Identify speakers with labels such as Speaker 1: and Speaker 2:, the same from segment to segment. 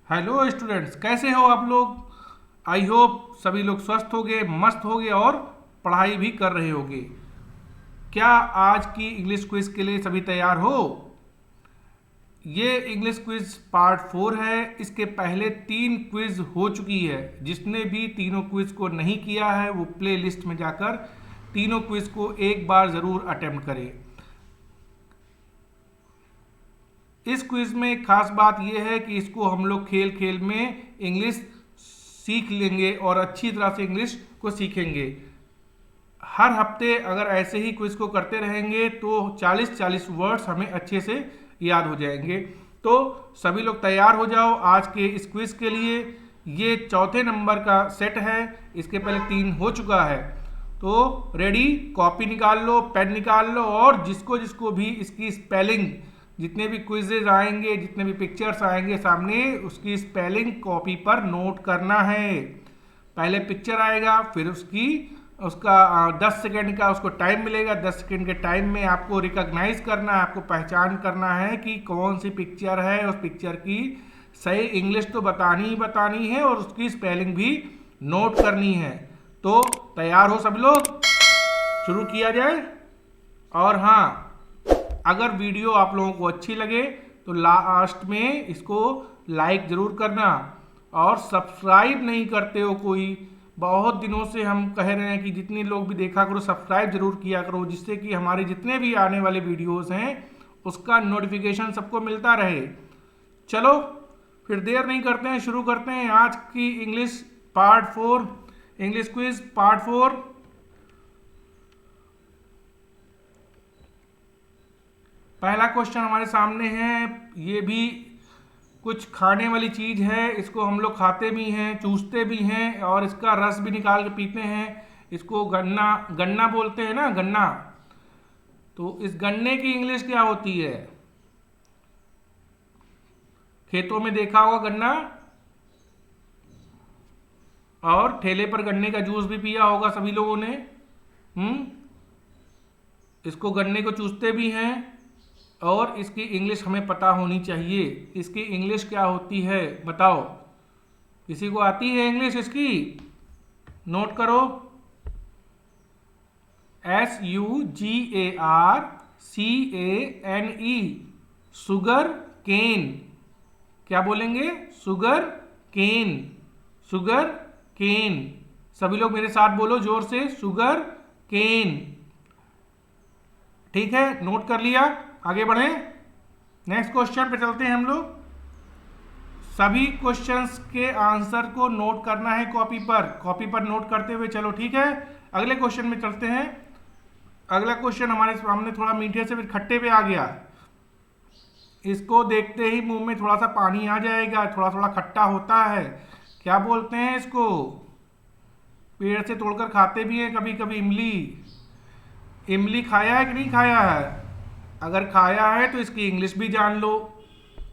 Speaker 1: Hello students, कैसे हो आप लोग। आई होप सभी लोग स्वस्थ होंगे, मस्त होंगे और पढ़ाई भी कर रहे होंगे। क्या आज की इंग्लिश क्विज के लिए सभी तैयार हो। ये इंग्लिश क्विज पार्ट 4 है। इसके पहले 3 क्विज हो चुकी है। जिसने भी तीनों क्विज को नहीं किया है वो प्ले लिस्ट में जाकर तीनों क्विज को एक बार ज़रूर अटेम्प्ट करे। इस क्विज में एक खास बात यह है कि इसको हम लोग खेल खेल में इंग्लिश सीख लेंगे और अच्छी तरह से इंग्लिश को सीखेंगे। हर हफ्ते अगर ऐसे ही क्विज को करते रहेंगे तो 40-40 वर्ड्स हमें अच्छे से याद हो जाएंगे। तो सभी लोग तैयार हो जाओ आज के इस क्विज के लिए। ये चौथे नंबर का सेट है। इसके पहले 3 हो चुका है। तो रेडी, कॉपी निकाल लो, पेन निकाल लो और जिसको जिसको भी इसकी स्पेलिंग, जितने भी क्विजेज आएंगे, जितने भी पिक्चर्स आएंगे सामने, उसकी स्पेलिंग कॉपी पर नोट करना है। पहले पिक्चर आएगा, फिर उसका 10 सेकेंड का उसको टाइम मिलेगा। 10 सेकेंड के टाइम में आपको रिकॉग्नाइज करना है, आपको पहचान करना है कि कौन सी पिक्चर है। उस पिक्चर की सही इंग्लिश तो बतानी ही बतानी है और उसकी स्पेलिंग भी नोट करनी है। तो तैयार हो सब लोग, शुरू किया जाए। और हाँ, अगर वीडियो आप लोगों को अच्छी लगे तो लास्ट में इसको लाइक ज़रूर करना। और सब्सक्राइब नहीं करते हो कोई, बहुत दिनों से हम कह रहे हैं कि जितने लोग भी देखा करो सब्सक्राइब जरूर किया करो, जिससे कि हमारे जितने भी आने वाले वीडियोस हैं उसका नोटिफिकेशन सबको मिलता रहे। चलो फिर देर नहीं करते हैं, शुरू करते हैं आज की English part 4, English quiz part 4। पहला क्वेश्चन हमारे सामने है। ये भी कुछ खाने वाली चीज है। इसको हम लोग खाते भी हैं, चूसते भी हैं और इसका रस भी निकाल के पीते हैं। इसको गन्ना गन्ना बोलते हैं ना, गन्ना। तो इस गन्ने की इंग्लिश क्या होती है। खेतों में देखा होगा गन्ना, और ठेले पर गन्ने का जूस भी पिया होगा सभी लोगों ने। इसको गन्ने को चूसते भी हैं और इसकी इंग्लिश हमें पता होनी चाहिए। इसकी इंग्लिश क्या होती है बताओ। किसी को आती है इंग्लिश इसकी? नोट करो। SUGARCANE, sugarcane. क्या बोलेंगे? Sugarcane, sugarcane. सभी लोग मेरे साथ बोलो जोर से, सुगर केन। ठीक है, नोट कर लिया। आगे बढ़ें, नेक्स्ट क्वेश्चन पे चलते हैं हम लोग। सभी क्वेश्चंस के आंसर को नोट करना है कॉपी पर नोट करते हुए चलो, ठीक है। अगले क्वेश्चन में चलते हैं। अगला क्वेश्चन हमारे सामने थोड़ा मीठे से फिर खट्टे पे आ गया। इसको देखते ही मुंह में थोड़ा सा पानी आ जाएगा, थोड़ा थोड़ा खट्टा होता है। क्या बोलते हैं इसको? पेड़ से तोड़कर खाते भी हैं कभी कभी, इमली। इमली खाया है कि नहीं खाया है? अगर खाया है तो इसकी इंग्लिश भी जान लो।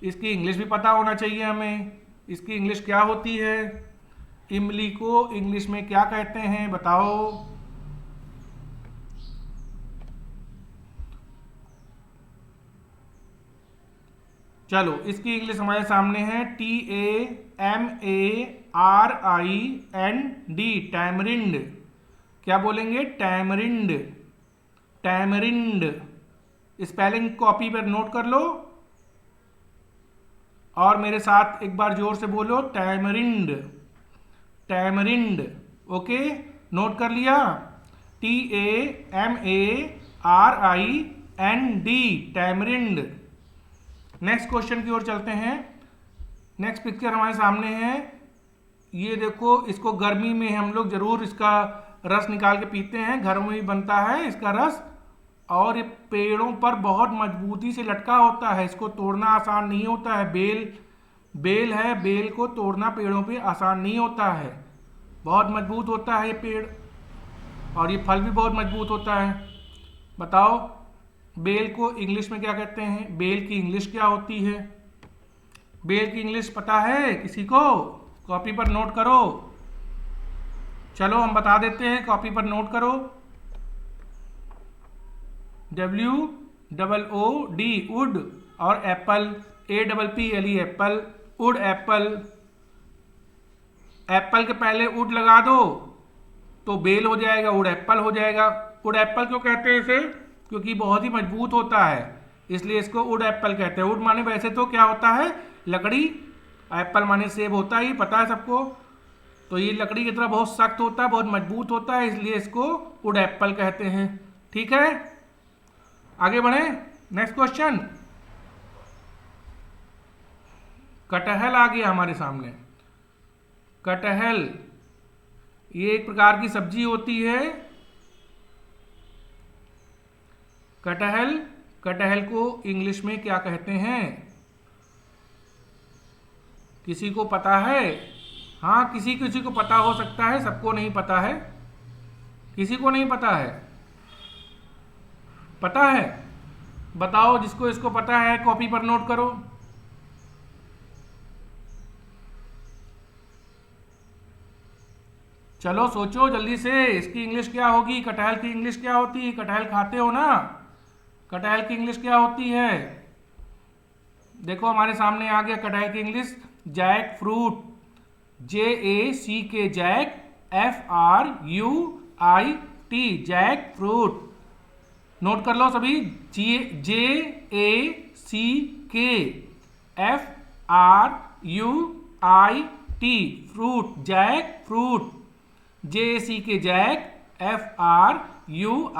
Speaker 1: इसकी इंग्लिश भी पता होना चाहिए हमें। इसकी इंग्लिश क्या होती है? इमली को इंग्लिश में क्या कहते हैं बताओ। चलो, इसकी इंग्लिश हमारे सामने है। TAMARIND, tamarind. क्या बोलेंगे? Tamarind, tamarind. स्पेलिंग कॉपी पर नोट कर लो और मेरे साथ एक बार जोर से बोलो, टैमरिंड, टैमरिंड। ओके, नोट कर लिया। TAMARIND, tamarind. नेक्स्ट क्वेश्चन की ओर चलते हैं। नेक्स्ट पिक्चर हमारे सामने है। ये देखो, इसको गर्मी में हम लोग जरूर इसका रस निकाल के पीते हैं, घरों में भी बनता है इसका रस। और ये पेड़ों पर बहुत मजबूती से लटका होता है, इसको तोड़ना आसान नहीं होता है। बेल है, बेल को तोड़ना पेड़ों पे आसान नहीं होता है। बहुत मजबूत होता है ये पेड़, और ये फल भी बहुत मजबूत होता है। बताओ, बेल को इंग्लिश में क्या कहते हैं? बेल की इंग्लिश क्या होती है? बेल की इंग्लिश पता है किसी को? कॉपी पर नोट करो। चलो हम बता देते हैं, कॉपी पर नोट करो। WOOD, would. और एप्पल, APPLE, एप्पल। उड एप्पल, एप्पल के पहले उड लगा दो तो बेल हो जाएगा, उड एप्पल हो जाएगा। उड एप्पल क्यों कहते हैं इसे? क्योंकि बहुत ही मजबूत होता है, इसलिए इसको उड एप्पल कहते हैं। उड माने वैसे तो क्या होता है? लकड़ी। एप्पल माने सेब होता है, ये पता है सबको। तो ये लकड़ी की तरह बहुत सख्त होता है, बहुत मजबूत होता है, इसलिए इसको उड एप्पल कहते हैं। ठीक है, आगे बढ़े। नेक्स्ट क्वेश्चन, कटहल आ गया हमारे सामने। कटहल ये एक प्रकार की सब्जी होती है। कटहल, कटहल को इंग्लिश में क्या कहते हैं? किसी को पता है? हाँ, किसी किसी को पता हो सकता है, सबको नहीं पता है। किसी को नहीं पता है? पता है? बताओ, जिसको इसको पता है कॉपी पर नोट करो। चलो सोचो जल्दी से, इसकी इंग्लिश क्या होगी? कटहल की इंग्लिश क्या होती है? कटहल खाते हो ना? कटहल की इंग्लिश क्या होती है? देखो हमारे सामने आ गया कटहल की English, jackfruit. JACK, jack, FRUIT, jackfruit. Note कर लो सभी, JACK, FRUIT, fruit, jackfruit. JACK, jack, FRUIT,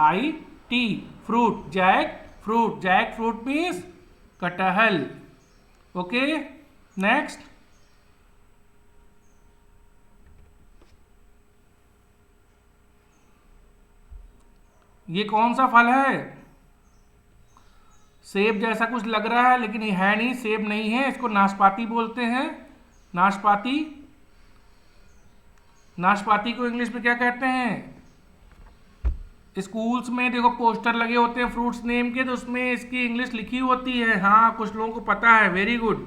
Speaker 1: fruit, jackfruit. Jackfruit means कटहल। ओके, नेक्स्ट, ये कौन सा फल है? सेब जैसा कुछ लग रहा है, लेकिन ये है नहीं, सेब नहीं है, इसको नाशपाती बोलते हैं। नाशपाती। नाशपाती को इंग्लिश में क्या कहते हैं? स्कूल्स में देखो पोस्टर लगे होते हैं फ्रूट्स नेम के, तो उसमें इसकी इंग्लिश लिखी होती है। हाँ, कुछ लोगों को पता है, वेरी गुड।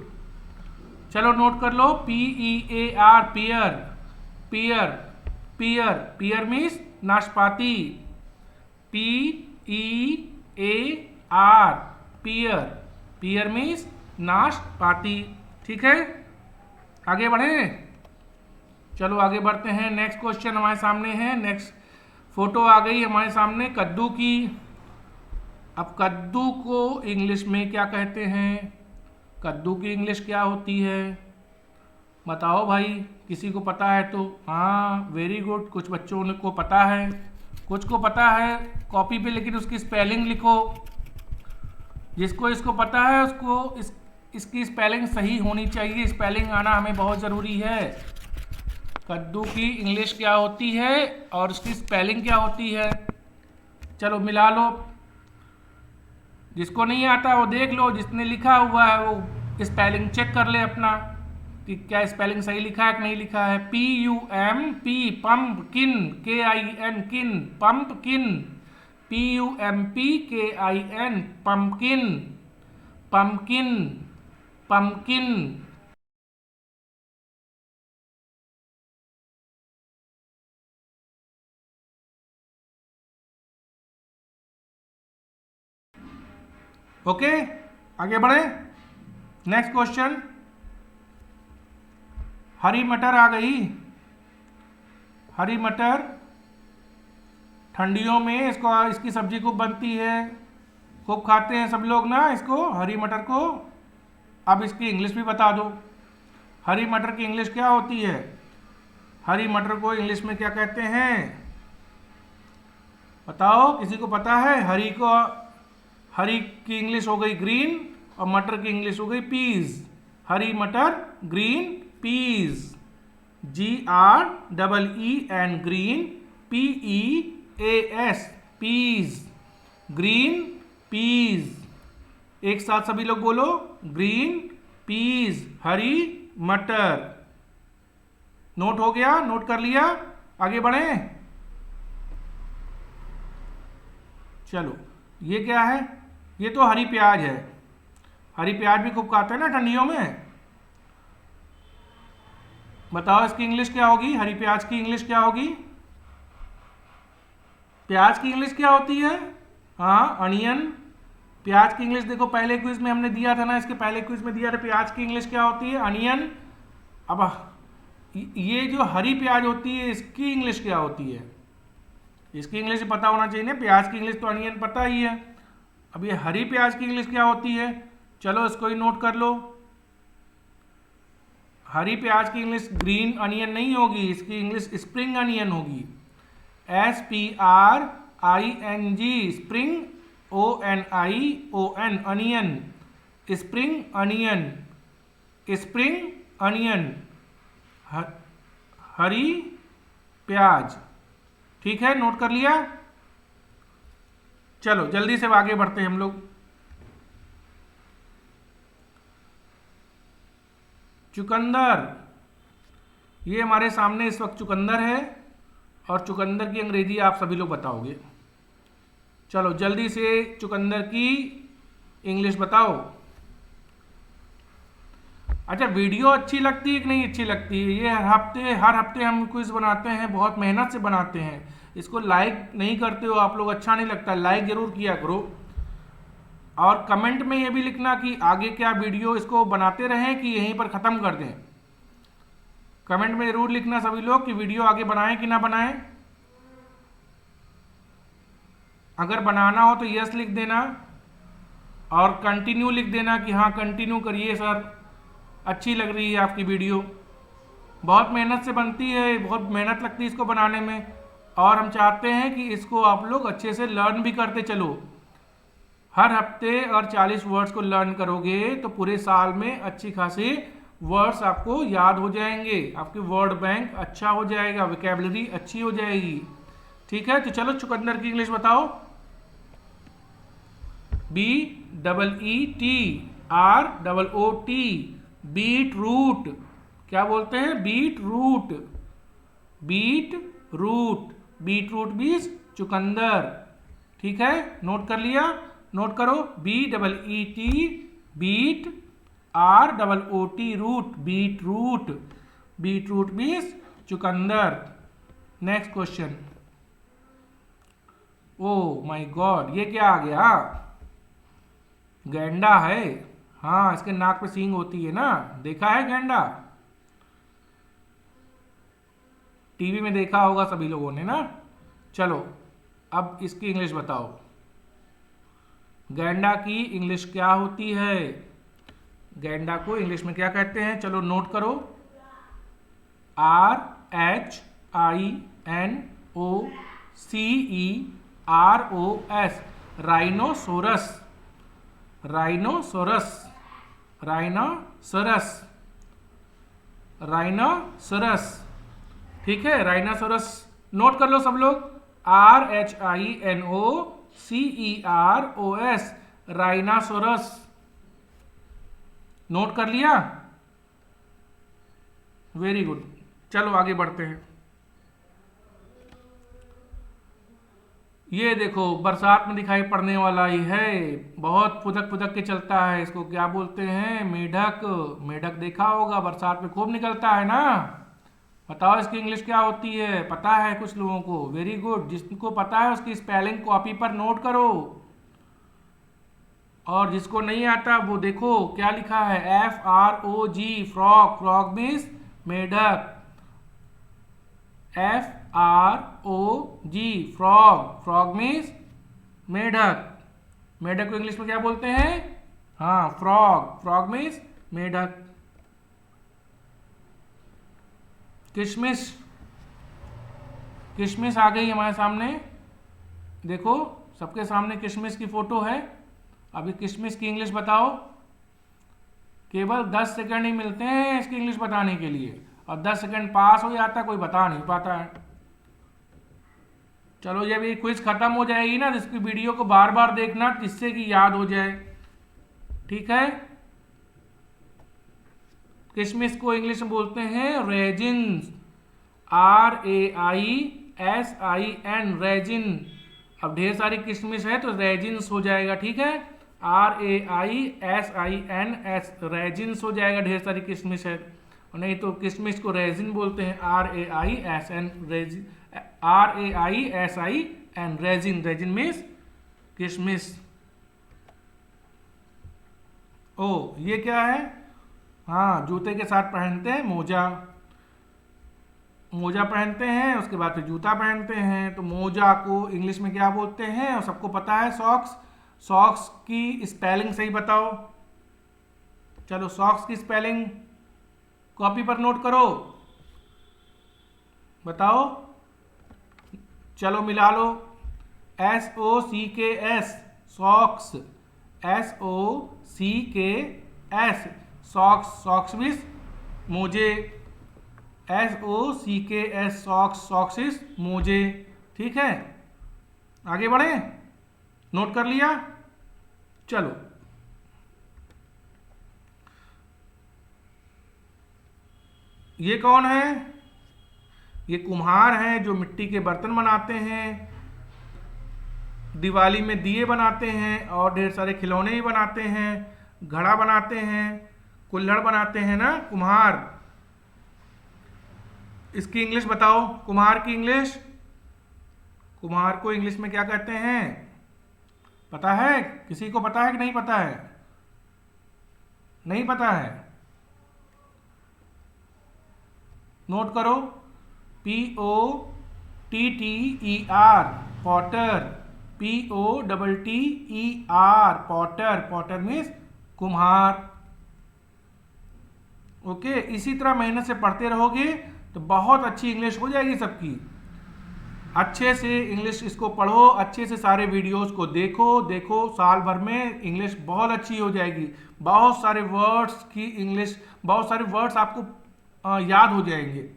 Speaker 1: चलो नोट कर लो, PEAR, पियर। पियर, पियर, पियर मीन्स नाशपाती। PEAR, पियर, पियर मीन्स नाशपाती। ठीक है, आगे बढ़े। चलो आगे बढ़ते हैं। नेक्स्ट क्वेश्चन हमारे सामने है। नेक्स्ट फोटो आ गई हमारे सामने कद्दू की। अब कद्दू को इंग्लिश में क्या कहते हैं? कद्दू की इंग्लिश क्या होती है? बताओ भाई, किसी को पता है तो? हाँ, वेरी गुड, कुछ बच्चों को पता है, कुछ को पता है कॉपी पे, लेकिन उसकी स्पेलिंग लिखो। जिसको इसको पता है उसको इसकी स्पेलिंग सही होनी चाहिए, स्पेलिंग आना हमें बहुत ज़रूरी है। कद्दू की इंग्लिश क्या होती है और उसकी स्पेलिंग क्या होती है? चलो मिला लो, जिसको नहीं आता वो देख लो, जिसने लिखा हुआ है वो स्पेलिंग चेक कर ले अपना कि क्या स्पेलिंग सही लिखा है कि नहीं लिखा है। PUMP, पम्पकिन, KIN, किन, pumpkin. PUMPKIN, pumpkin, pumpkin, pumpkin. Okay, आगे बढ़े। नेक्स्ट क्वेश्चन, हरी मटर आ गई। हरी मटर ठंडियों में इसकी सब्जी खूब बनती है, खूब खाते हैं सब लोग ना इसको, हरी मटर को। अब इसकी इंग्लिश भी बता दो, हरी मटर की इंग्लिश क्या होती है? हरी मटर को इंग्लिश में क्या कहते हैं? बताओ, किसी को पता है? हरी की इंग्लिश हो गई ग्रीन और मटर की इंग्लिश हो गई पीज। हरी मटर, green peas, GREEN, green, PEAS, peas, green peas. एक साथ सभी लोग बोलो, ग्रीन पीज, हरी मटर। नोट हो गया? नोट कर लिया? आगे बढ़े। चलो, ये क्या है? ये तो हरी प्याज है। हरी प्याज भी खूब खाते हैं ना ठंडियों में। बताओ इसकी इंग्लिश क्या होगी? हरी प्याज की इंग्लिश क्या होगी? प्याज की इंग्लिश क्या होती है? हाँ, अनियन। प्याज की इंग्लिश देखो पहले क्विज में हमने दिया था ना, इसके पहले क्विज में दिया था प्याज की इंग्लिश क्या होती है, अनियन। अब ये जो हरी प्याज होती है इसकी इंग्लिश क्या होती है, इसकी इंग्लिश पता होना चाहिए ना। प्याज की इंग्लिश तो अनियन पता ही है, अब ये हरी प्याज की इंग्लिश क्या होती है, चलो इसको ही नोट कर लो। हरी प्याज की इंग्लिश ग्रीन अनियन नहीं होगी, इसकी इंग्लिश स्प्रिंग अनियन होगी। SPRING spring, ONION onion, spring onion, spring onion, हरी प्याज। ठीक है, नोट कर लिया। चलो जल्दी से आगे बढ़ते हैं हम लोग। चुकंदर, ये हमारे सामने इस वक्त चुकंदर है और चुकंदर की अंग्रेजी आप सभी लोग बताओगे। चलो जल्दी से चुकंदर की इंग्लिश बताओ। अच्छा, वीडियो अच्छी लगती है कि नहीं अच्छी लगती है? ये हर हफ्ते हम क्विज बनाते हैं, बहुत मेहनत से बनाते हैं। इसको लाइक नहीं करते हो आप लोग, अच्छा नहीं लगता, लाइक जरूर किया करो। और कमेंट में ये भी लिखना कि आगे क्या वीडियो इसको बनाते रहें कि यहीं पर ख़त्म कर दें। कमेंट में जरूर लिखना सभी लोग कि वीडियो आगे बनाएं कि ना बनाएं। अगर बनाना हो तो यस लिख देना और कंटिन्यू लिख देना कि हाँ कंटिन्यू करिए सर, अच्छी लग रही है आपकी वीडियो। बहुत मेहनत से बनती है, बहुत मेहनत लगती है इसको बनाने में, और हम चाहते हैं कि इसको आप लोग अच्छे से लर्न भी करते चलो। हर हफ्ते अगर 40 वर्ड्स को लर्न करोगे तो पूरे साल में अच्छी खासी वर्ड्स आपको याद हो जाएंगे, आपकी वर्ड बैंक अच्छा हो जाएगा, वोकैबुलरी अच्छी हो जाएगी। ठीक है, तो चलो चुकंदर की इंग्लिश बताओ। BEETROOT, beetroot. क्या बोलते हैं? Beetroot, beetroot, beetroot means चुकंदर। ठीक है, नोट कर लिया, नोट करो। BEET, beet, ROOT, root, beetroot, beetroot means चुकंदर। Next question. Oh my god, ये क्या आ गया? गैंडा है। हाँ, इसके नाक पे सींग होती है ना, देखा है गैंडा? टीवी में देखा होगा सभी लोगों ने ना। चलो अब इसकी इंग्लिश बताओ। गैंडा की इंग्लिश क्या होती है? गैंडा को इंग्लिश में क्या कहते हैं? चलो नोट करो। RHINOCEROS, rhinoceros, rhinoceros, rhinoceros, rhinoceros. ठीक है, राइनोसोरस नोट कर लो सब लोग। RHINOCEROS, rhinoceros. नोट कर लिया? Very good. चलो आगे बढ़ते हैं। ये देखो बरसात में दिखाई पड़ने वाला ही है, बहुत फुदक फुदक के चलता है, इसको क्या बोलते हैं? मेढक। मेढक देखा होगा, बरसात में खूब निकलता है ना। बताओ इसकी इंग्लिश क्या होती है? पता है कुछ लोगों को? वेरी गुड, जिसको पता है उसकी स्पेलिंग कॉपी पर नोट करो, और जिसको नहीं आता वो देखो क्या लिखा है, FROG, फ्रॉग। फ्रॉग मीन्स मेढक, FROG, फ्रॉग। फ्रॉग मीन्स मेढक। मेढक को इंग्लिश में क्या बोलते हैं? हाँ, फ्रॉग। फ्रॉग मीन्स मेढक। किशमिश, किशमिश आ गई हमारे सामने। देखो सबके सामने किशमिश की फोटो है। अभी किशमिश की इंग्लिश बताओ। केवल 10 सेकंड ही मिलते हैं इसकी इंग्लिश बताने के लिए, और 10 सेकंड पास हो जाता है, कोई बता नहीं पाता है। चलो जब ये क्विज खत्म हो जाएगी ना, इसकी वीडियो को बार बार देखना जिससे कि याद हो जाए। ठीक है, किशमिश को इंग्लिश में बोलते हैं रेजिन्स, RAISIN, रेजिन। अब ढेर सारी किशमिश है तो रेजिन्स हो जाएगा। ठीक है, RAISINS, रेजिन्स हो जाएगा, ढेर सारी किशमिश है। और नहीं तो किशमिश को रेजिन बोलते हैं, RAISIN, रेजिन। रेजिन मीन्स किशमिश। ओ ये क्या है? हाँ, जूते के साथ पहनते हैं मोजा। मोजा पहनते हैं, उसके बाद फिर जूता पहनते हैं, तो मोजा को इंग्लिश में क्या बोलते हैं? और सबको पता है, सॉक्स। सॉक्स की स्पेलिंग सही बताओ। चलो सॉक्स की स्पेलिंग कॉपी पर नोट करो, बताओ। चलो मिला लो। SOCKS, socks. SOCKS, socks. Socks means मोजे। SOCKS, socks. सॉक्सिस मोजे। ठीक है, आगे बढ़े। नोट कर लिया? चलो ये कौन है? ये कुम्हार हैं जो मिट्टी के बर्तन बनाते हैं, दिवाली में दिए बनाते हैं और ढेर सारे खिलौने भी बनाते हैं, घड़ा बनाते हैं, कुल्हड़ बनाते हैं ना कुम्हार। इसकी इंग्लिश बताओ, कुम्हार की इंग्लिश। कुम्हार को इंग्लिश में क्या कहते हैं? पता है? किसी को पता है कि नहीं पता है? नहीं पता है? नोट करो। POTTER, Potter. POTTER, Potter. Potter means कुम्हार। ओके, इसी तरह मेहनत से पढ़ते रहोगे तो बहुत अच्छी इंग्लिश हो जाएगी सबकी। अच्छे से इंग्लिश इसको पढ़ो, अच्छे से सारे वीडियोस को देखो, साल भर में इंग्लिश बहुत अच्छी हो जाएगी। बहुत सारे वर्ड्स की इंग्लिश, बहुत सारे वर्ड्स आपको याद हो जाएंगे।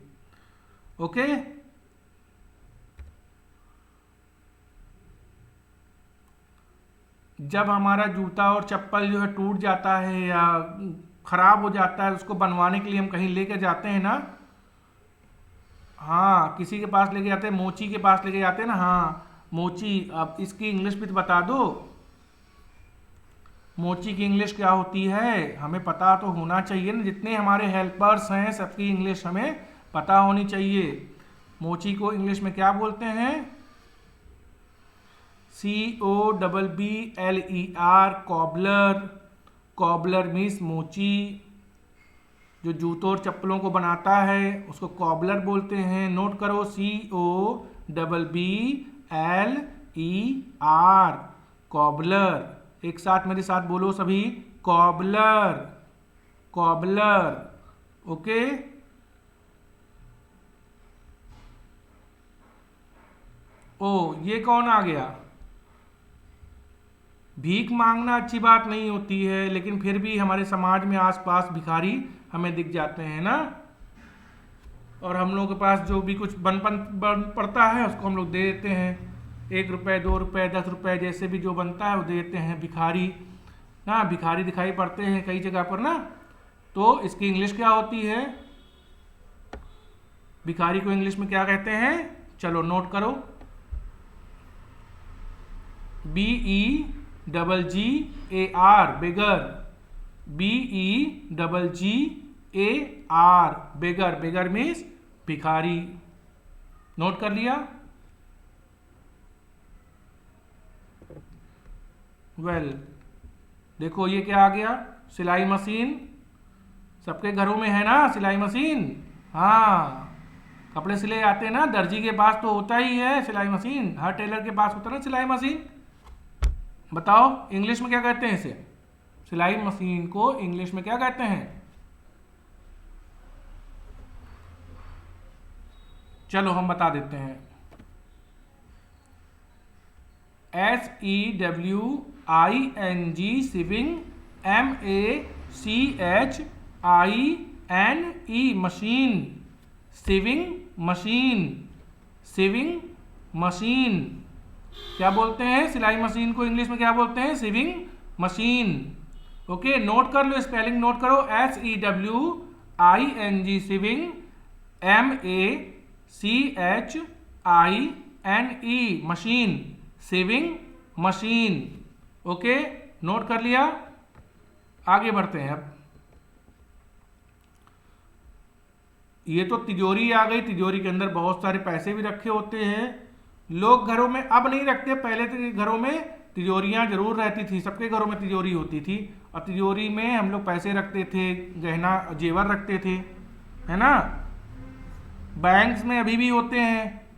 Speaker 1: ओके, जब हमारा जूता और चप्पल जो है टूट जाता है या खराब हो जाता है, उसको बनवाने के लिए हम कहीं लेके जाते हैं ना, हाँ, किसी के पास लेके जाते हैं, मोची के पास लेके जाते हैं ना। हाँ, मोची। अब इसकी इंग्लिश भी तो बता दो। मोची की इंग्लिश क्या होती है? हमें पता तो होना चाहिए ना, जितने हमारे हेल्पर्स हैं सबकी इंग्लिश हमें पता होनी चाहिए। मोची को इंग्लिश में क्या बोलते हैं? COBBLER, cobbler. कॉबलर मीन्स मोची। जो जूतों और चप्पलों को बनाता है उसको कॉबलर बोलते हैं। नोट करो, COBBLER, कॉबलर। एक साथ मेरे साथ बोलो सभी, कॉबलर। कॉबलर। ओके, ओ ये कौन आ गया? भीख मांगना अच्छी बात नहीं होती है, लेकिन फिर भी हमारे समाज में आसपास भिखारी हमें दिख जाते हैं ना, और हम लोगों के पास जो भी कुछ बन पड़ता है उसको हम लोग दे देते हैं। 1 रुपये, 2 रुपये, 10 रुपये, जैसे भी जो बनता है वो दे देते हैं। भिखारी ना, भिखारी दिखाई पड़ते हैं कई जगह पर ना। तो इसकी इंग्लिश क्या होती है? भिखारी को इंग्लिश में क्या कहते हैं? चलो नोट करो। BEGGAR, बेगर। BEGGAR, बेगर। बेगर मीन्स भिखारी। नोट कर लिया? वेल, देखो ये क्या आ गया? सिलाई मशीन। सबके घरों में है ना सिलाई मशीन? हाँ, कपड़े सिले आते हैं ना, दर्जी के पास तो होता ही है सिलाई मशीन, हर टेलर के पास होता है ना सिलाई मशीन। बताओ इंग्लिश में क्या कहते हैं इसे? सिलाई मशीन को इंग्लिश में क्या कहते हैं? चलो हम बता देते हैं। SEWING, sewing. MACHINE, machine. Sewing machine. Sewing machine. क्या बोलते हैं सिलाई मशीन को इंग्लिश में? क्या बोलते हैं? सिविंग मशीन। ओके, नोट कर लो, स्पेलिंग नोट करो। SEWING, sewing. MACHINE, machine. Sewing machine. Okay, note कर लिया? आगे बढ़ते हैं। अब ये तो तिजोरी आ गई। तिजोरी के अंदर बहुत सारे पैसे भी रखे होते हैं। लोग घरों में अब नहीं रखते, पहले के घरों में तिजोरियां जरूर रहती थी, सबके घरों में तिजोरी होती थी। और तिजोरी में हम लोग पैसे रखते थे, गहना जेवर रखते थे, है ना। बैंक्स में अभी भी होते हैं,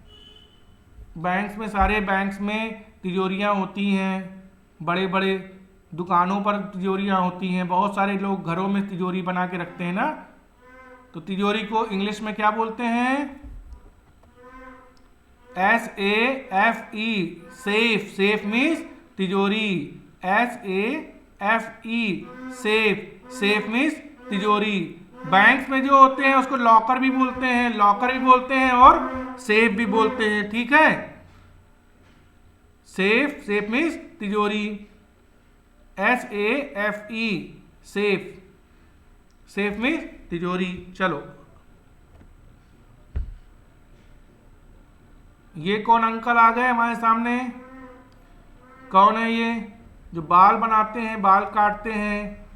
Speaker 1: बैंक्स में, सारे बैंक्स में तिजोरियां होती हैं, बड़े बड़े दुकानों पर तिजोरियां होती हैं, बहुत सारे लोग घरों में तिजोरी बना के रखते हैं ना। तो तिजोरी को इंग्लिश में क्या बोलते हैं? SAFE, safe. सेफ मीन्स तिजोरी, SAFE, सेफ। सेफ मीन्स तिजोरी। बैंक्स में जो होते हैं उसको लॉकर भी बोलते हैं, लॉकर भी बोलते हैं और सेफ भी बोलते हैं, ठीक है। सेफ, सेफ मीन्स तिजोरी, SAFE, सेफ। सेफ मीन्स तिजोरी। चलो, ये कौन अंकल आ गए हमारे सामने? कौन है ये? जो बाल बनाते हैं, बाल काटते हैं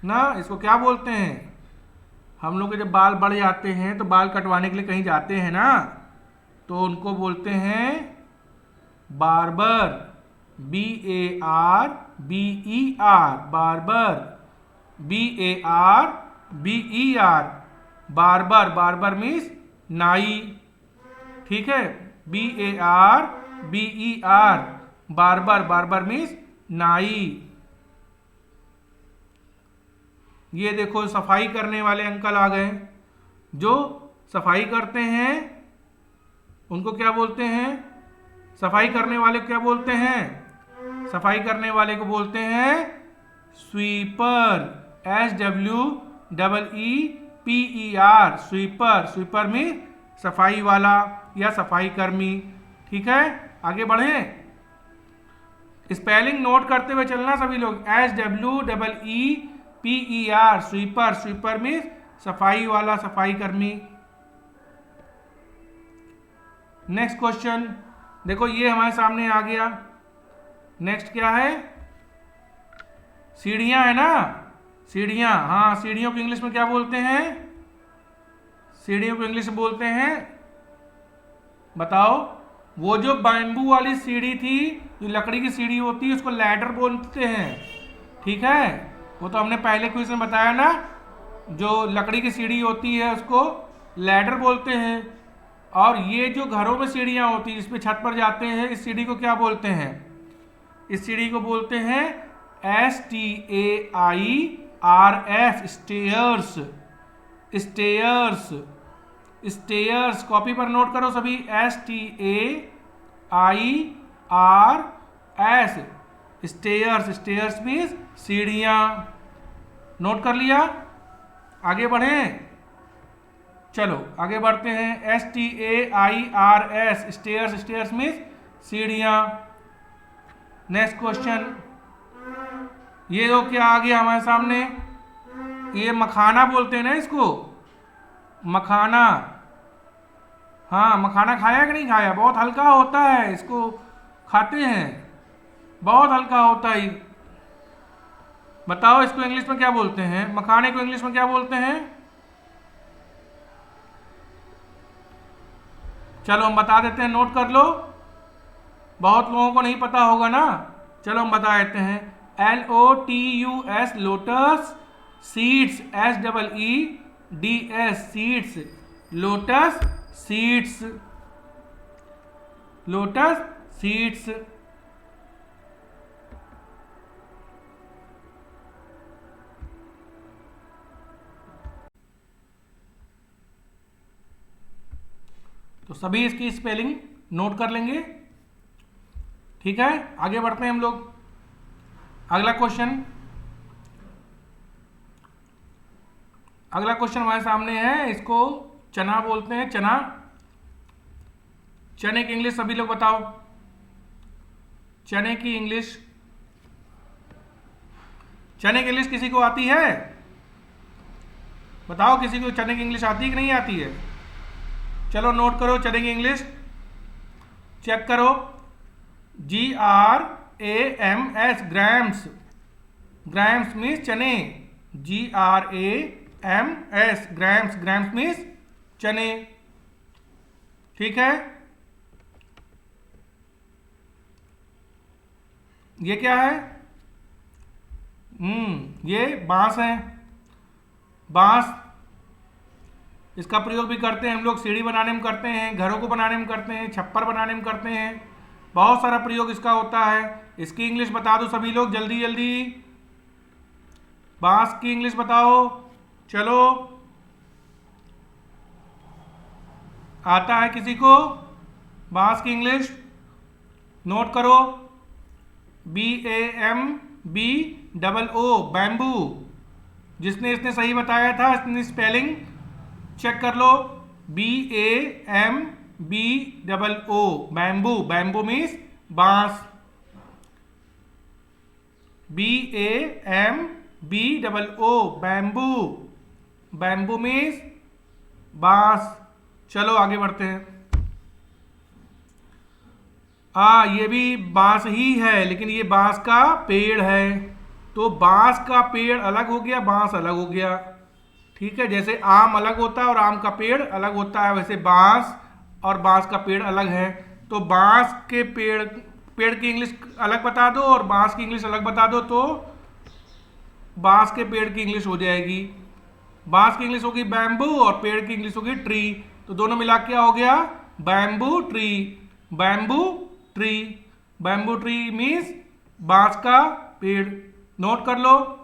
Speaker 1: ना, इसको क्या बोलते हैं? हम लोग के जब बाल बढ़ जाते हैं तो बाल कटवाने के लिए कहीं जाते हैं ना, तो उनको बोलते हैं barber, BARBER, barber, BARBER, barber. Barber means नाई, ठीक है। BARBER, barber. बार्बर मीन्स नाई। ये देखो सफाई करने वाले अंकल आ गए। जो सफाई करते हैं उनको क्या बोलते हैं? सफाई करने वाले को क्या बोलते हैं? सफाई करने वाले को बोलते हैं स्वीपर, SWEEPER, स्वीपर। स्वीपर में सफाई वाला या सफाई कर्मी, ठीक है। आगे बढ़ें, स्पेलिंग नोट करते हुए चलना सभी लोग। SWEEPER, sweeper. स्वीपर में सफाई वाला, सफाई कर्मी। नेक्स्ट क्वेश्चन देखो, ये हमारे सामने आ गया। नेक्स्ट क्या है? सीढ़ियां है ना, सीढ़ियां। हाँ, सीढ़ियों को इंग्लिश में क्या बोलते हैं? सीढ़ियों को इंग्लिश में बोलते हैं, बताओ। वो जो बैम्बू वाली सीढ़ी थी, जो लकड़ी की सीढ़ी होती है, उसको लैडर बोलते हैं, ठीक है। वो तो हमने पहले क्विज में बताया ना, जो लकड़ी की सीढ़ी होती है उसको लैडर बोलते हैं। और ये जो घरों में सीढ़ियां होती है, जिसपे छत पर जाते हैं, इस सीढ़ी को क्या बोलते हैं? इस सीढ़ी को बोलते हैं STAIRS, stairs. Stairs, stairs. Copy पर नोट करो सभी, STAIRS, स्टेयर्स। स्टेयर्स मीन्स सीढ़ियां। नोट कर लिया? आगे बढ़ें, चलो आगे बढ़ते हैं। STAIRS, stairs. स्टेयर्स मीन्स सीढ़ियां। नेक्स्ट क्वेश्चन, ये लोग क्या आ गया हमारे सामने? ये मखाना बोलते हैं ना इसको, मखाना। हाँ, मखाना खाया कि नहीं खाया? बहुत हल्का होता है, इसको खाते हैं, बहुत हल्का होता है। बताओ इसको इंग्लिश में क्या बोलते हैं? मखाने को इंग्लिश में क्या बोलते हैं? चलो हम बता देते हैं, नोट कर लो, बहुत लोगों को नहीं पता होगा ना। चलो हम बता देते हैं, LOTUS, lotus. Seeds, SEEDS, seeds. Lotus seeds, lotus seeds. तो सभी इसकी स्पेलिंग नोट कर लेंगे, ठीक है। आगे बढ़ते हैं हम लोग। अगला क्वेश्चन, अगला क्वेश्चन हमारे सामने है, इसको चना बोलते हैं, चना। चने की इंग्लिश सभी लोग बताओ, चने की इंग्लिश। चने की इंग्लिश किसी को आती है? बताओ, किसी को चने की इंग्लिश आती है कि नहीं आती है? चलो नोट करो चने की इंग्लिश, चेक करो। GRAMS, grams. ग्राम्स मीन्स चने, GRAMS, ग्राम्स। ग्राम्स मीन्स चने, ठीक है। ये क्या है? ये बांस है। बांस, इसका प्रयोग भी करते हैं हम लोग, सीढ़ी बनाने में करते हैं, घरों को बनाने में करते हैं, छप्पर बनाने में करते हैं, बहुत सारा प्रयोग इसका होता है। इसकी इंग्लिश बता दो सभी लोग जल्दी जल्दी, बांस की इंग्लिश बताओ। चलो, आता है किसी को बांस की इंग्लिश? नोट करो, BAMBOO, बैम्बू। जिसने इसने सही बताया था, इसने स्पेलिंग चेक कर लो, BAMBOO, बैम्बू। बैम्बू मीन्स बांस, BAMBOO, बैम्बू। बैम्बू मीन्स बांस। चलो आगे बढ़ते हैं। ये भी बांस ही है, लेकिन ये बांस का पेड़ है। तो बांस का पेड़ अलग हो गया, बांस अलग हो गया। ठीक है, जैसे आम अलग होता है और आम का पेड़ अलग होता है, वैसे बांस और बांस का पेड़ अलग है। तो बांस के पेड़ की इंग्लिश अलग बता दो और बांस की इंग्लिश अलग बता दो, तो बांस के पेड़ की इंग्लिश हो जाएगी, बांस की इंग्लिश होगी बैम्बू और पेड़ की इंग्लिश होगी ट्री। तो दोनों मिला क्या हो गया? Bamboo tree. Bamboo tree, bamboo tree means बांस का पेड़। नोट कर लो,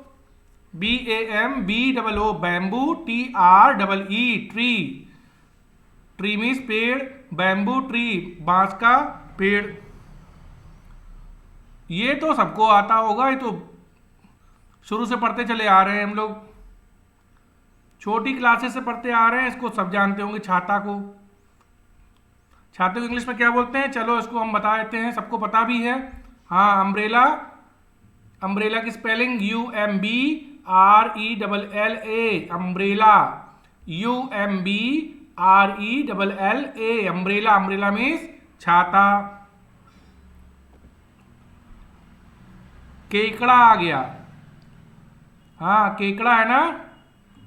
Speaker 1: BAMBOO, bamboo, TREE, tree. Tree means पेड़, बैम्बू ट्री, बांस का पेड़। ये तो सबको आता होगा, ये तो शुरू से पढ़ते चले आ रहे हैं हम लोग, छोटी क्लासेस से पढ़ते आ रहे हैं, इसको सब जानते होंगे। छाता को, छाते को इंग्लिश में क्या बोलते हैं? चलो इसको हम बता देते हैं, सबको पता भी है। हाँ, अम्ब्रेला। अम्ब्रेला की spelling UMBRELLA, umbrella, UMBRELLA, umbrella. Umbrella means छाता। केकड़ा आ गया। हाँ, केकड़ा है ना,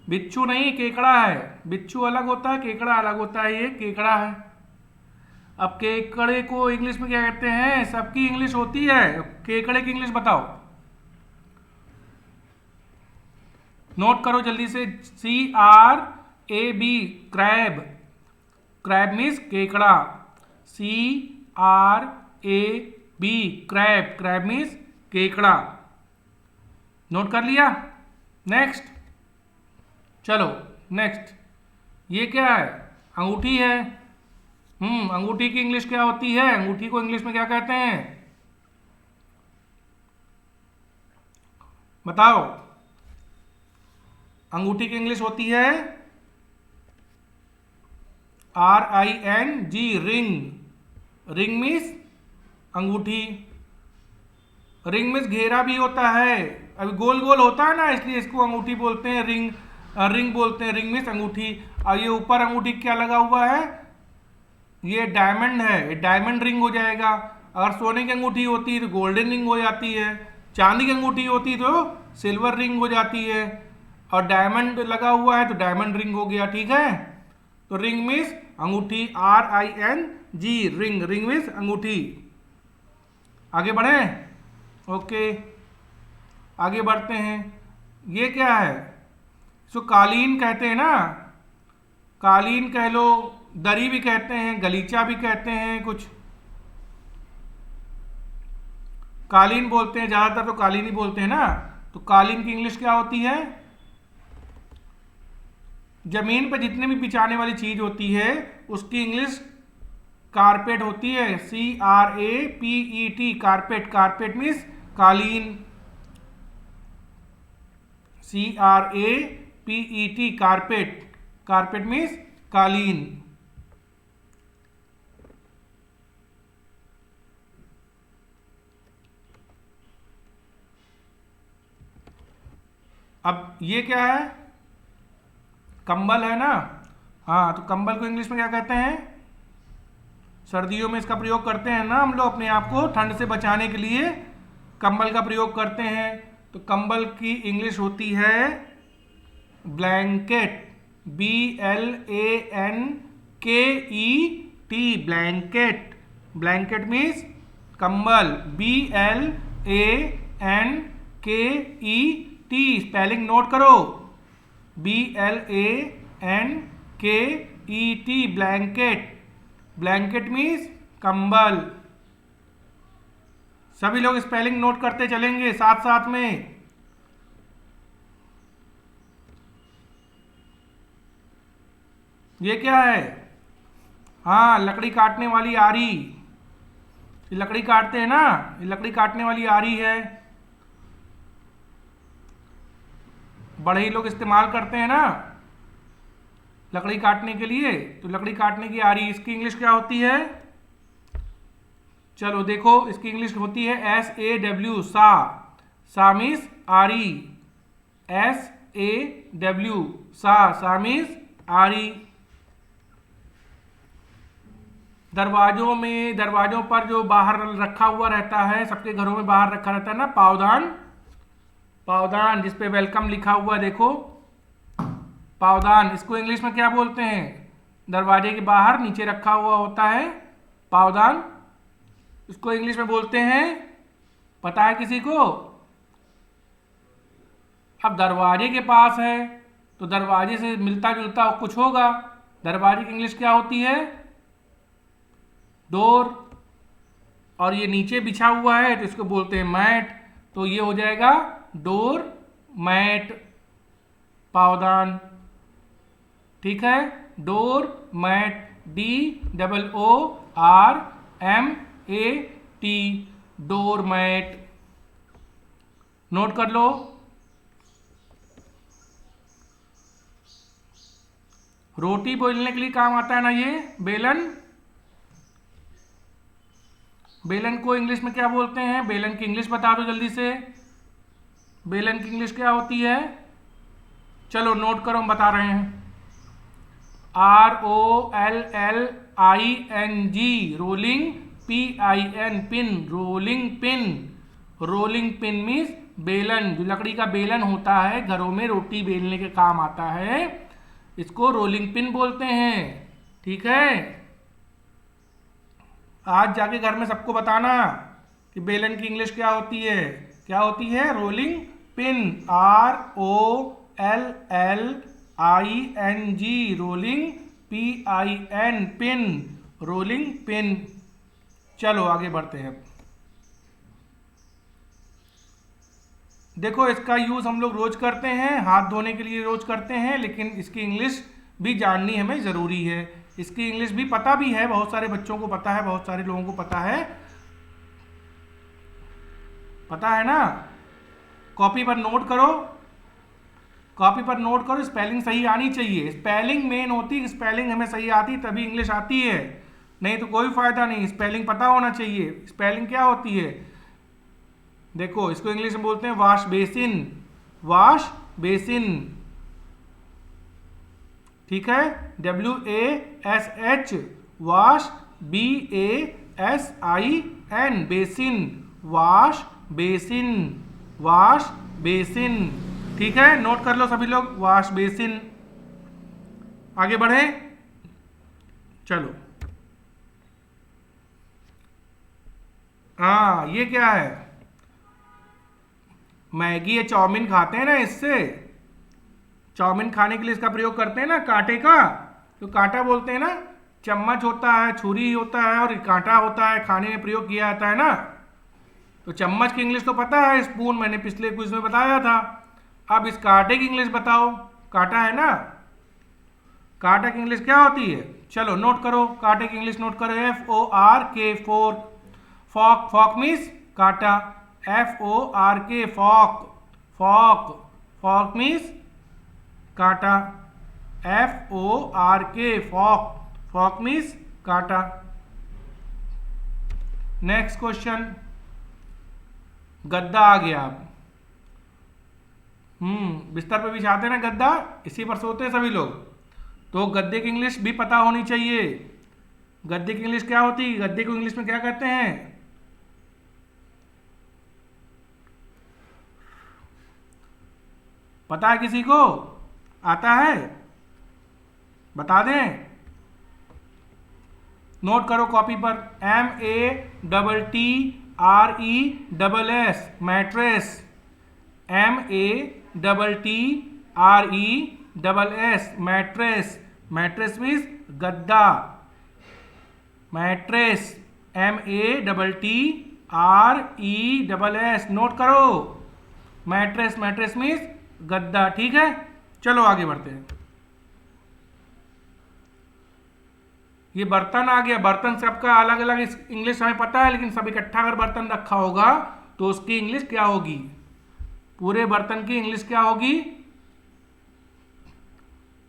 Speaker 1: बिच्छू नहीं, केकड़ा है। बिच्छू अलग होता है, केकड़ा अलग होता है, ये केकड़ा है। अब केकड़े को इंग्लिश में क्या कहते हैं? सबकी इंग्लिश होती है, केकड़े की इंग्लिश बताओ, नोट करो जल्दी से। CRAB, crab. क्रैब मीन्स केकड़ा, CRAB, क्रैब। क्रैब मीन्स केकड़ा। नोट कर लिया? नेक्स्ट, चलो नेक्स्ट। ये क्या है? अंगूठी है। अंगूठी की इंग्लिश क्या होती है? अंगूठी को इंग्लिश में क्या कहते हैं? बताओ। अंगूठी की इंग्लिश होती है RING, रिंग। रिंग मीन्स अंगूठी। रिंग मीन्स घेरा भी होता है, अभी गोल गोल होता है ना, इसलिए इसको अंगूठी बोलते हैं, रिंग। रिंग बोलते हैं, रिंग मीन्स अंगूठी। और ये ऊपर अंगूठी क्या लगा हुआ है? ये डायमंड है, ये डायमंड रिंग हो जाएगा। अगर सोने की अंगूठी होती है तो गोल्डन रिंग हो जाती है, चांदी की अंगूठी होती तो सिल्वर रिंग हो जाती है, और डायमंड लगा हुआ है तो डायमंड रिंग हो गया। ठीक है, तो रिंग मीन्स अंगूठी, RING, रिंग। रिंग मीन्स अंगूठी। आगे बढ़े? ओके, आगे बढ़ते हैं। ये क्या है? इसको कालीन कहते हैं ना, कालीन कह लो, दरी भी कहते हैं, गलीचा भी कहते हैं, कुछ कालीन बोलते हैं, ज्यादातर तो कालीन ही बोलते हैं ना। तो कालीन की इंग्लिश क्या होती है? जमीन पर जितने भी बिछाने वाली चीज होती है उसकी इंग्लिश कारपेट होती है, CRAPET, कारपेट। कारपेट मीन्स कालीन, CRAPET, कारपेट। कारपेट मीन्स कालीन। अब ये क्या है? कंबल है ना। हाँ, तो कंबल को इंग्लिश में क्या कहते हैं? सर्दियों में इसका प्रयोग करते हैं ना हम लोग, अपने आप को ठंड से बचाने के लिए कंबल का प्रयोग करते हैं। तो कंबल की इंग्लिश होती है blanket, BLANKET, blanket. Blanket means कंबल, BLANKET, KET, स्पेलिंग नोट करो, BLANKET, ब्लैंकेट। ब्लैंकेट मीन्स कंबल। सभी लोग स्पेलिंग नोट करते चलेंगे साथ साथ में। ये क्या है? हाँ, लकड़ी काटने वाली आरी। ये लकड़ी काटते हैं ना, ये लकड़ी काटने वाली आरी है, बढ़ई लोग इस्तेमाल करते हैं ना लकड़ी काटने के लिए, तो लकड़ी काटने की आरी, इसकी इंग्लिश क्या होती है? चलो देखो, इसकी इंग्लिश होती है SAW, सा। सा मीन्स आरी, SAW, सा मीन्स आरी। दरवाजों पर जो बाहर रखा हुआ रहता है, सबके घरों में बाहर रखा रहता है ना, पावदान। पावदान जिसपे वेलकम लिखा हुआ, देखो पावदान, इसको इंग्लिश में क्या बोलते हैं? दरवाजे के बाहर नीचे रखा हुआ होता है पावदान, इसको इंग्लिश में बोलते हैं, पता है किसी को? अब दरवाजे के पास है तो दरवाजे से मिलता जुलता कुछ होगा, दरवाजे की इंग्लिश क्या होती है? डोर। और ये नीचे बिछा हुआ है तो इसको बोलते हैं मैट, तो ये हो जाएगा डोर मैट, पावदान। ठीक है, doormat, DOORMAT, doormat. Note कर लो। रोटी बेलने के लिए काम आता है ना ये बेलन। बेलन को इंग्लिश में क्या बोलते हैं? बेलन की इंग्लिश बता दो जल्दी से, बेलन की इंग्लिश क्या होती है? चलो नोट करो, हम बता रहे हैं। ROLLING, rolling, PIN, pin, rolling pin. Rolling pin means बेलन, जो लकड़ी का बेलन होता है, घरों में रोटी बेलने के काम आता है, इसको रोलिंग पिन बोलते हैं। ठीक है, आज जाके घर में सबको बताना कि बेलन की इंग्लिश क्या होती है। क्या होती है? Rolling pin, ROLLING, rolling, PIN, pin, rolling pin. चलो आगे बढ़ते हैं। देखो, इसका यूज हम लोग रोज करते हैं, हाथ धोने के लिए रोज करते हैं, लेकिन इसकी इंग्लिश भी जाननी हमें जरूरी है। इसकी इंग्लिश भी पता भी है, बहुत सारे बच्चों को पता है, बहुत सारे लोगों को पता है, पता है ना। कॉपी पर नोट करो, कॉपी पर नोट करो, स्पेलिंग सही आनी चाहिए। स्पेलिंग मेन होती है, स्पेलिंग हमें सही आती तभी इंग्लिश आती है, नहीं तो कोई फायदा नहीं। स्पेलिंग पता होना चाहिए। स्पेलिंग क्या होती है? देखो, इसको इंग्लिश में बोलते हैं वॉश बेसिन, वॉश बेसिन। ठीक है, WASH, wash, BASIN, basin, wash basin, wash basin. ठीक है, नोट कर लो सभी लोग, वॉश बेसिन। आगे बढ़े, चलो। हाँ, ये क्या है? मैगी या चाउमीन खाते हैं ना, इससे चाउमीन खाने के लिए इसका प्रयोग करते हैं ना, कांटे का, तो कांटा बोलते हैं ना। चम्मच होता है, छुरी होता है और कांटा होता है, खाने में प्रयोग किया जाता है ना। तो चम्मच की इंग्लिश तो पता है, स्पून, मैंने पिछले क्विज में बताया था। अब इस कांटे की इंग्लिश बताओ, कांटा है ना, कांटा की इंग्लिश क्या होती है? चलो नोट करो, कांटे की इंग्लिश नोट करो, FORK, fork. Fork, fork means कांटा, FORK, fork, fork, fork means कांटा, FORK, फॉक, फॉक मीन्स कांटा। नेक्स्ट क्वेश्चन, गद्दा आ गया। अब बिस्तर पे बिछाते हैं ना गद्दा, इसी पर सोते हैं सभी लोग, तो गद्दे की इंग्लिश भी पता होनी चाहिए। गद्दे की इंग्लिश क्या होती है? गद्दे को इंग्लिश में क्या कहते हैं? पता है किसी को? आता है? बता दें? नोट करो कॉपी पर, MATTRESS, mattress, MATTRESS, mattress, mattress means गद्दा, मैट्रेस MATTRESS, नोट करो, मैट्रेस, मैट्रेस मीन्स गद्दा। ठीक है, चलो आगे बढ़ते हैं। ये बर्तन आ गया। बर्तन सबका अलग अलग इंग्लिश हमें पता है, लेकिन सब इकट्ठा अगर बर्तन रखा होगा तो उसकी इंग्लिश क्या होगी? पूरे बर्तन की इंग्लिश क्या होगी?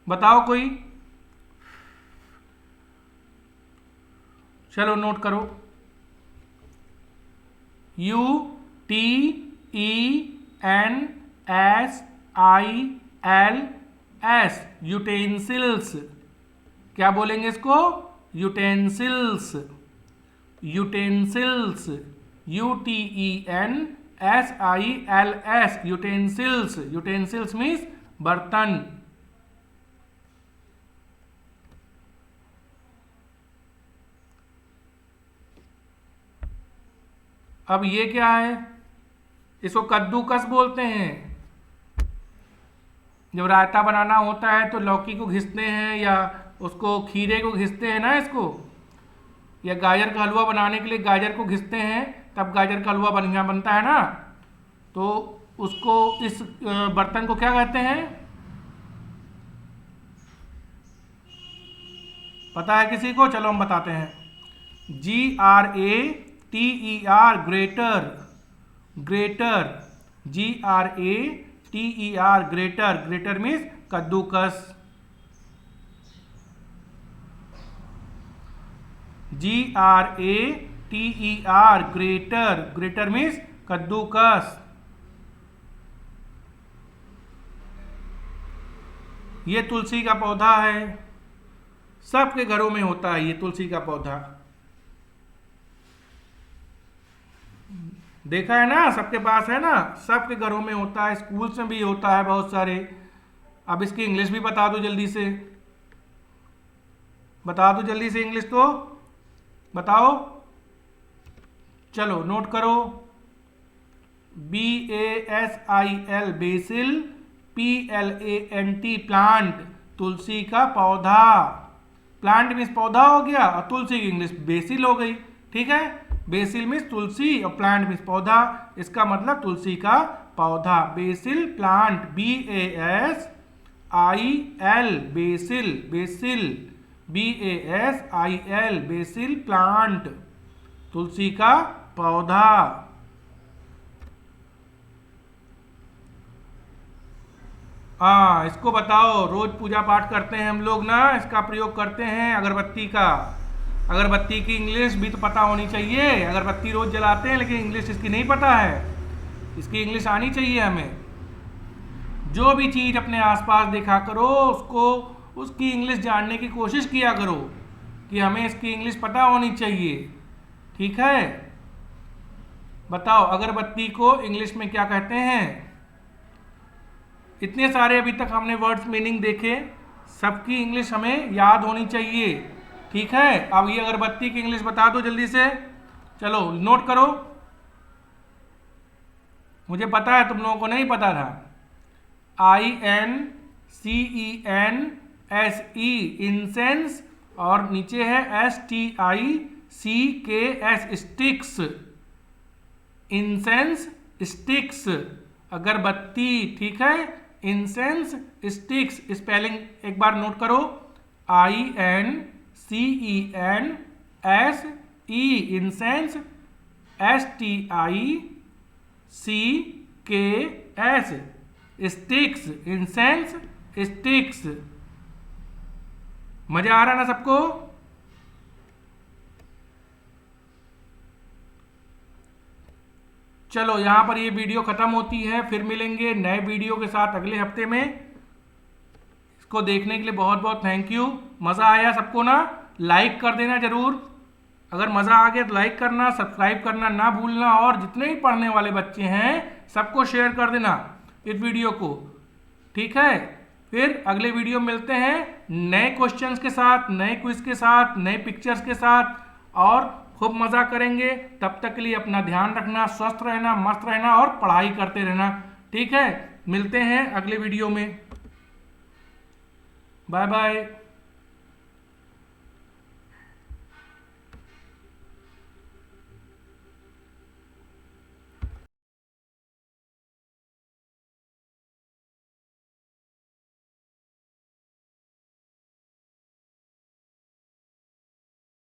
Speaker 1: बताओ कोई, चलो नोट करो। UTENSILS, utensils. क्या बोलेंगे इसको? Utensils, utensils, UTENSILS, utensils. Utensils means बर्तन। अब ये क्या है? इसको कद्दूकस बोलते हैं। जब रायता बनाना होता है तो लौकी को घिसते हैं, या उसको खीरे को घिसते हैं ना इसको, या गाजर का हलवा बनाने के लिए गाजर को घिसते हैं, तब गाजर का हलवा बढ़िया बनता है ना। तो उसको, इस बर्तन को क्या कहते हैं? पता है किसी को? चलो हम बताते हैं। GRATER, greater, greater, GRATER, greater. Greater means कद्दूकस। GRATER, ग्रेटर, ग्रेटर मीन्स कद्दूकस। ये तुलसी का पौधा है, सबके घरों में होता है ये तुलसी का पौधा। देखा है ना, सबके पास है ना, सबके घरों में होता है, स्कूल्स में भी होता है बहुत सारे। अब इसकी इंग्लिश भी बता दो जल्दी से, बता दो जल्दी से इंग्लिश तो बताओ। चलो नोट करो। BASIL, बेसिल, PLANT, प्लांट, तुलसी का पौधा। प्लांट मीन्स पौधा हो गया, और तुलसी की इंग्लिश बेसिल हो गई। ठीक है, बेसिल मीन्स तुलसी और प्लांट मीन्स पौधा। इसका मतलब तुलसी का पौधा, basil plant, BASIL, basil, basil, BASIL, basil plant, तुलसी का पौधा। हाँ, इसको बताओ। रोज पूजा पाठ करते हैं हम लोग ना, इसका प्रयोग करते हैं अगरबत्ती का। अगरबत्ती की इंग्लिश भी तो पता होनी चाहिए। अगरबत्ती रोज जलाते हैं, लेकिन इंग्लिश इसकी नहीं पता है। इसकी इंग्लिश आनी चाहिए हमें। जो भी चीज़ अपने आसपास देखा करो, उसको, उसकी इंग्लिश जानने की कोशिश किया करो, कि हमें इसकी इंग्लिश पता होनी चाहिए। ठीक है, बताओ अगरबत्ती को इंग्लिश में क्या कहते हैं? इतने सारे अभी तक हमने वर्ड्स मीनिंग देखे, सबकी इंग्लिश हमें याद होनी चाहिए। ठीक है, अब ये अगरबत्ती की इंग्लिश बता दो जल्दी से। चलो नोट करो, मुझे पता है तुम लोगों को नहीं पता था। INCENSE, इंसेंस, और नीचे है STICKS, स्टिक्स, इंसेंस स्टिक्स, अगरबत्ती। ठीक है, इंसेंस स्टिक्स। स्पेलिंग एक बार नोट करो। INCENSE, incense, STICKS, sticks, incense sticks. मजा आ रहा ना सबको? चलो यहाँ पर ये वीडियो ख़त्म होती है, फिर मिलेंगे नए वीडियो के साथ अगले हफ्ते में। इसको देखने के लिए बहुत बहुत थैंक यू। मज़ा आया सबको ना? लाइक कर देना ज़रूर। अगर मज़ा आ गया तो लाइक करना, सब्सक्राइब करना ना भूलना, और जितने भी पढ़ने वाले बच्चे हैं सबको शेयर कर देना इस वीडियो को। ठीक है, फिर अगले वीडियो में मिलते हैं नए क्वेश्चंस के साथ, नए क्विज के साथ, नए पिक्चर्स के साथ, और खूब मज़ा करेंगे। तब तक के लिए अपना ध्यान रखना, स्वस्थ रहना, मस्त रहना और पढ़ाई करते रहना। ठीक है, मिलते हैं अगले वीडियो में। Bye bye.